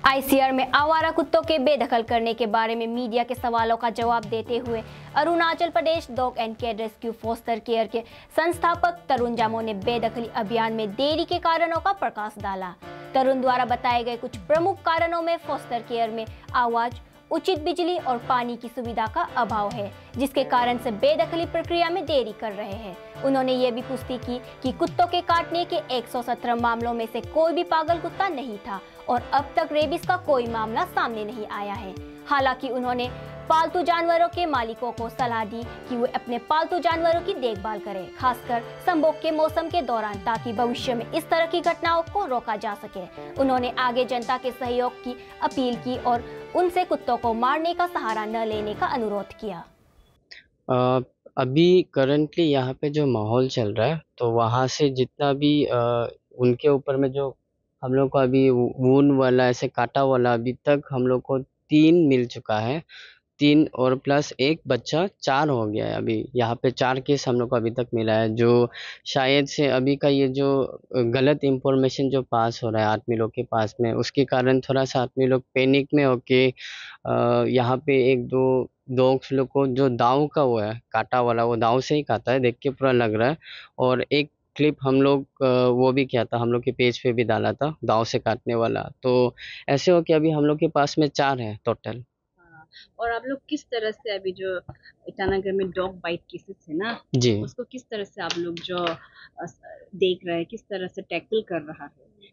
ICR में आवारा कुत्तों के बेदखल करने के बारे में मीडिया के सवालों का जवाब देते हुए Arunachal Pradesh dog and cat rescue foster care के संस्थापक तरुण जामोह ने बेदखली अभियान में देरी के कारणों का प्रकाश डाला। तरुण द्वारा बताए गए कुछ प्रमुख कारणों में फोस्टर केयर में आवाज, उचित बिजली और पानी की सुविधा का अभाव है, जिसके कारण से बेदखली प्रक्रिया में देरी कर रहे हैं। उन्होंने ये भी पुष्टि की कि कुत्तों के काटने के 117 मामलों में से कोई भी पागल कुत्ता नहीं था और अब तक रेबीज का कोई मामला सामने नहीं आया है। हालांकि उन्होंने पालतू जानवरों के मालिकों को सलाह दी कि वे अपने पालतू जानवरों की देखभाल करें, खासकर संभोग के मौसम के दौरान, ताकि भविष्य में इस तरह की घटनाओं को रोका जा सके। उन्होंने आगे जनता के सहयोग की अपील की और उनसे कुत्तों को मारने का सहारा न लेने का अनुरोध किया। अभी करंटली यहाँ पे जो माहौल चल रहा है, तो वहाँ से जितना भी उनके ऊपर में जो हम लोग को अभी वून वाला ऐसे काटा वाला अभी तक हम लोग को 3 मिल चुका है। 3 और प्लस एक बच्चा 4 हो गया है। अभी यहाँ पे 4 केस हम लोग को अभी तक मिला है, जो शायद से अभी का ये जो गलत इंफॉर्मेशन जो पास हो रहा है आदमी लोग के पास में, उसके कारण थोड़ा सा आदमी लोग पैनिक में होके यहाँ पे 1-2 डॉग्स लोग को जो दांव का वो है काटा वाला, वो दांव से ही काटा है, देख के पूरा लग रहा है। और एक क्लिप हम लोग वो भी किया था, हम लोग के पेज पे भी डाला था दांव से काटने वाला। तो ऐसे हो कि अभी हम लोग के पास में 4 है टोटल। और आप लोग किस तरह से अभी जो ईटानगर में डॉग बाइट केसेस है ना जी, उसको किस तरह से आप लोग जो देख रहे हैं, किस तरह से टैकल कर रहा है?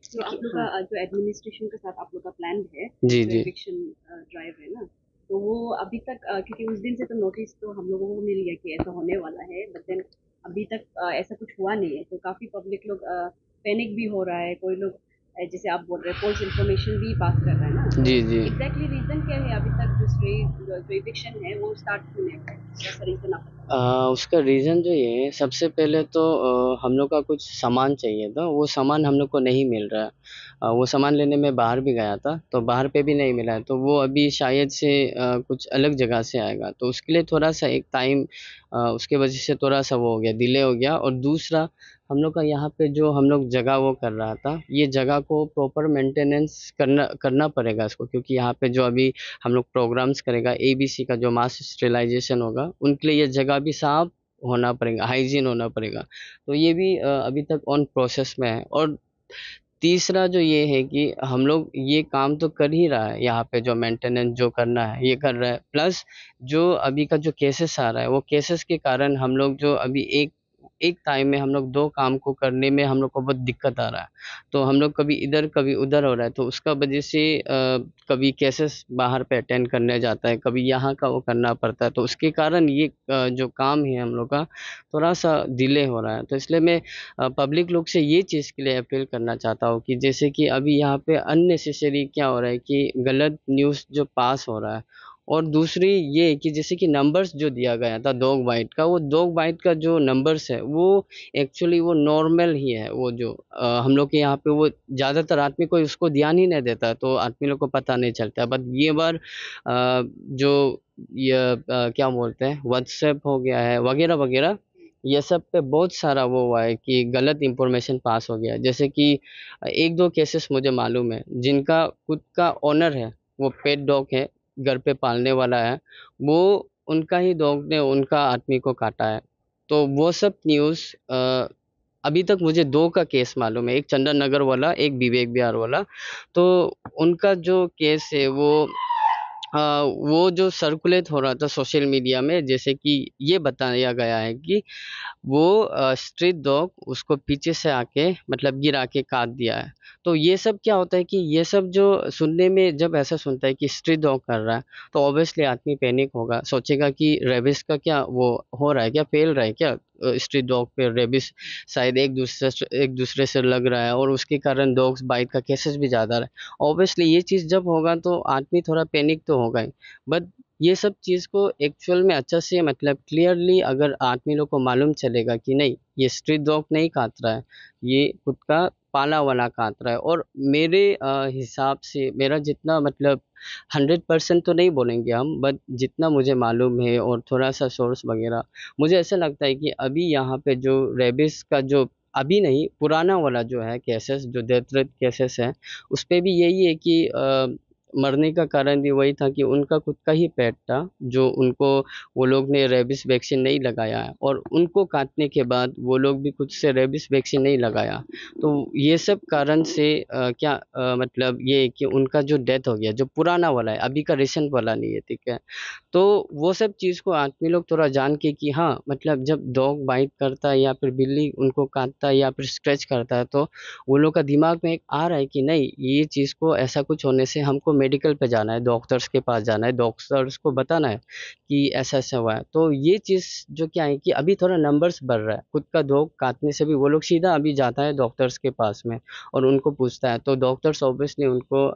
तो आप लोग का जो एडमिनिस्ट्रेशन के साथ आप लोग का प्लान है, जी, जी। एविक्शन ड्राइव है ना, तो वो अभी तक क्योंकि उस दिन से तो नोटिस तो हम लोगों को मिल गया कि ऐसा होने वाला है, बट देन अभी तक ऐसा कुछ हुआ नहीं है। तो काफी पब्लिक लोग पैनिक भी हो रहा है, कोई लोग जैसे आप बोल रहे हैं फॉल्स इन्फॉर्मेशन भी पास कर रहा है ना। जी, जी। एग्जैक्टली रीजन क्या है अभी तक जो इविक्शन है वो स्टार्ट क्यों नहीं हुआ है? ऐसा रीजन आप बताओ। उसका रीज़न जो ये है, सबसे पहले तो हम लोग का कुछ सामान चाहिए था, वो सामान हम लोग को नहीं मिल रहा है। वो सामान लेने में बाहर भी गया था, तो बाहर पे भी नहीं मिला है, तो वो अभी शायद से कुछ अलग जगह से आएगा, तो उसके लिए थोड़ा सा एक टाइम उसके वजह से थोड़ा सा वो हो गया, डिले हो गया। और दूसरा, हम लोग का यहाँ पे जो हम लोग जगह वो कर रहा था, ये जगह को प्रॉपर मेंटेनेंस करना करना पड़ेगा इसको, क्योंकि यहाँ पे जो अभी हम लोग प्रोग्राम्स करेगा, एबीसी का जो मास स्टेरिलाइजेशन होगा, उनके लिए ये जगह भी साफ होना पड़ेगा, हाइजीन होना पड़ेगा। तो ये भी अभी तक ऑन प्रोसेस में है। और तीसरा जो ये है कि हम लोग ये काम तो कर ही रहा है, यहाँ पे जो मेंटेनेंस जो करना है ये कर रहा है, प्लस जो अभी का जो केसेस आ रहा है, वो केसेस के कारण हम लोग जो अभी एक एक टाइम में हम लोग 2 काम को करने में हम लोग को बहुत दिक्कत आ रहा है। तो हम लोग कभी इधर कभी उधर हो रहा है, तो उसका वजह से कभी केसेस बाहर पे अटेंड करने जाता है, कभी यहाँ का वो करना पड़ता है, तो उसके कारण ये जो काम है हम लोग का थोड़ा सा डिले हो रहा है। तो इसलिए मैं पब्लिक लोग से ये चीज़ के लिए अपील करना चाहता हूँ कि जैसे कि अभी यहाँ पे अननेसेसरी क्या हो रहा है कि गलत न्यूज़ जो पास हो रहा है, और दूसरी ये कि जैसे कि नंबर्स जो दिया गया था डॉग बाइट का, वो डॉग बाइट का जो नंबर्स है वो एक्चुअली वो नॉर्मल ही है। वो जो हम लोग के यहाँ पे वो ज़्यादातर आदमी कोई उसको ध्यान ही नहीं देता, तो आदमी लोग को पता नहीं चलता। बट ये बार जो ये क्या बोलते हैं, व्हाट्सएप हो गया है वगैरह वगैरह, ये सब पे बहुत सारा वो हुआ है कि गलत इंफॉर्मेशन पास हो गया है। जैसे कि 1-2 केसेस मुझे मालूम है, जिनका खुद का ओनर है, वो पेट डॉग है, घर पे पालने वाला है, वो उनका ही डॉग ने उनका आदमी को काटा है। तो वो सब न्यूज़ अभी तक मुझे 2 का केस मालूम है, एक चंदन नगर वाला, एक विवेक विहार वाला। तो उनका जो केस है वो जो सर्कुलेट हो रहा था सोशल मीडिया में, जैसे कि ये बताया गया है कि वो स्ट्रीट डॉग उसको पीछे से आके मतलब गिरा के काट दिया है। तो ये सब क्या होता है कि ये सब जो सुनने में जब ऐसा सुनता है कि स्ट्रीट डॉग कर रहा है, तो ऑब्वियसली आदमी पैनिक होगा, सोचेगा कि रेबिस का क्या वो हो रहा है, क्या फैल रहा है क्या, स्ट्रीट डॉग पे रेबिस शायद एक दूसरे से लग रहा है, और उसके कारण डॉग्स बाइट का केसेस भी ज़्यादा रहा है। ऑब्वियसली ये चीज़ जब होगा तो आदमी थोड़ा पैनिक तो होगा ही। बट ये सब चीज़ को एक्चुअल में अच्छा से मतलब क्लियरली अगर आदमी लोग को मालूम चलेगा कि नहीं, ये स्ट्रीट डॉग नहीं काट रहा है, ये खुद का पाला वाला काट रहा है। और मेरे हिसाब से मेरा जितना मतलब 100% तो नहीं बोलेंगे हम, बट जितना मुझे मालूम है और थोड़ा सा सोर्स वगैरह, मुझे ऐसा लगता है कि अभी यहाँ पे जो रेबिस का जो अभी नहीं, पुराना वाला जो है केसेस, जो डेथ रेट केसेस है, उस पे भी यही है कि मरने का कारण भी वही था कि उनका खुद का ही पेट था, जो उनको, वो लोग ने रेबिस वैक्सीन नहीं लगाया है, और उनको काटने के बाद वो लोग भी खुद से रेबिस वैक्सीन नहीं लगाया। तो ये सब कारण से क्या मतलब ये कि उनका जो डेथ हो गया, जो पुराना वाला है, अभी का रिसेंट वाला नहीं है, ठीक है। तो वो सब चीज़ को आदमी लोग थोड़ा जान के कि हाँ, मतलब जब डॉग बाइट करता है या फिर बिल्ली उनको काटता है या फिर स्क्रैच करता है, तो वो लोग का दिमाग में एक आ रहा है कि नहीं, ये चीज़ को ऐसा कुछ होने से हमको मेडिकल पे जाना है, डॉक्टर्स के पास जाना है, डॉक्टर्स को बताना है कि ऐसा ऐसा हुआ है। तो ये चीज़ जो क्या है कि अभी थोड़ा नंबर्स बढ़ रहा है, खुद का डॉग काटने से भी वो लोग सीधा अभी जाता है डॉक्टर्स के पास में और उनको पूछता है, तो डॉक्टर्स ऑब्वियसली उनको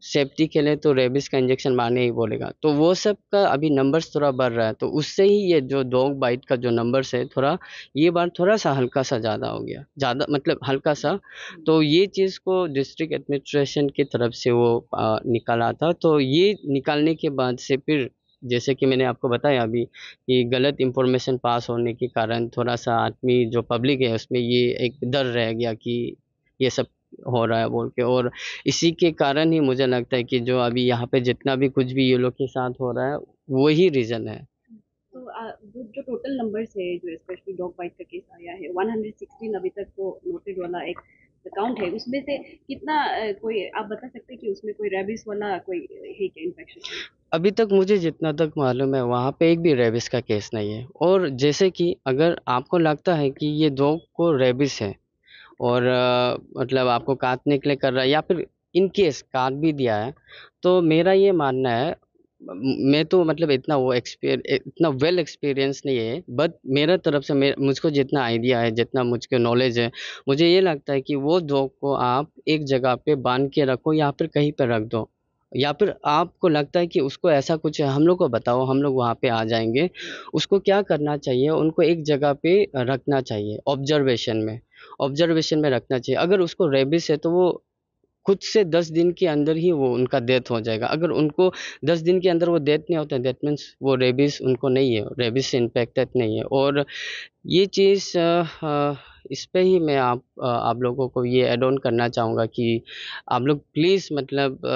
सेफ्टी के लिए तो रेबिस का इंजेक्शन मारने ही बोलेगा। तो वो सब का अभी नंबर्स थोड़ा बढ़ रहा है, तो उससे ही ये जो डॉग बाइट का जो नंबर्स है, थोड़ा ये बार थोड़ा सा हल्का सा ज़्यादा हो गया, ज़्यादा मतलब हल्का सा। तो ये चीज़ को डिस्ट्रिक्ट एडमिनिस्ट्रेशन की तरफ से वो निकाला था। तो ये निकालने के बाद से फिर जैसे कि मैंने आपको बताया अभी कि गलत इंफॉर्मेशन पास होने के कारण थोड़ा सा आदमी जो पब्लिक है उसमें ये एक डर रह गया कि ये सब हो रहा है बोल के, और इसी के कारण ही मुझे लगता है कि जो अभी यहाँ पे जितना भी कुछ भी ये लोग के साथ हो रहा है, वही रीज़न है। तो जो टोटल नंबर्स है, जो स्पेशली डॉग बाइट का केस आया है, 116 अभी तक वो नोटेड वाला एक अकाउंट है, उसमें से कितना कोई आप बता सकते हैं कि उसमें कोई रेबिस वाला कोई है क्या इन्फेक्शन? अभी तक मुझे जितना तक मालूम है वहाँ पे एक भी रेबिस का केस नहीं है। और जैसे कि अगर आपको लगता है कि ये डॉग को रेबिस है और मतलब आपको काटने के लिए कर रहा है या फिर इन केस काट भी दिया है, तो मेरा ये मानना है, मैं तो मतलब इतना वेल एक्सपीरियंस नहीं है, बट मेरा तरफ से मुझको जितना आइडिया है, जितना मुझको नॉलेज है, मुझे ये लगता है कि वो डॉग को आप एक जगह पे बांध के रखो या फिर कहीं पे रख दो, या फिर आपको लगता है कि उसको ऐसा कुछ है, हम लोग को बताओ, हम लोग वहाँ पे आ जाएंगे। उसको क्या करना चाहिए, उनको एक जगह पे रखना चाहिए, ऑब्जर्वेशन में रखना चाहिए। अगर उसको रेबिस है तो वो खुद से 10 दिन के अंदर ही वो उनका डेथ हो जाएगा। अगर उनको 10 दिन के अंदर वो डेथ नहीं होता है, दैट मीन्स वो रेबिस उनको नहीं है, रेबिस से इन्फेक्टेड नहीं है। और ये चीज़ इस पे ही मैं आप लोगों को ये ऐड ऑन करना चाहूँगा कि आप लोग प्लीज़ मतलब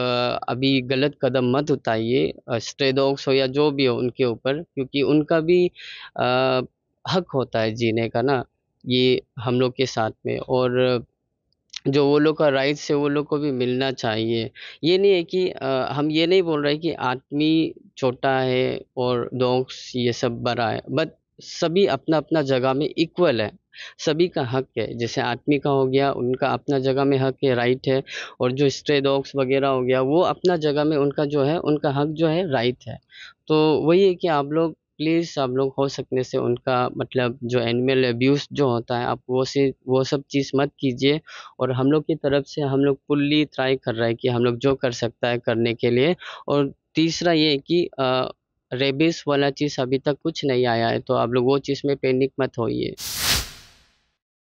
अभी गलत कदम मत उठाइए, स्ट्रे डॉग्स हो या जो भी हो उनके ऊपर, क्योंकि उनका भी हक होता है जीने का ना, ये हम लोग के साथ में। और जो वो लोग का राइट्स है वो लोग को भी मिलना चाहिए। ये नहीं है कि हम ये नहीं बोल रहे कि आदमी छोटा है और डॉग्स ये सब बड़ा है, बट सभी अपना अपना जगह में इक्वल है, सभी का हक है। जैसे आदमी का हो गया, उनका अपना जगह में हक है, राइट है, और जो स्ट्रे डॉग्स वगैरह हो गया, वो अपना जगह में उनका जो है, उनका हक जो है, राइट है। तो वही है कि आप लोग प्लीज़, आप लोग हो सकने से उनका मतलब जो एनिमल अब्यूज़ जो होता है, आप वो सब चीज़ मत कीजिए। और हम लोग की तरफ से हम लोग फुल्ली ट्राई कर रहे हैं कि हम लोग जो कर सकता है करने के लिए। और तीसरा ये है कि रेबीज़ वाला चीज़ अभी तक कुछ नहीं आया है, तो आप लोग वो चीज़ में पैनिक मत होइए।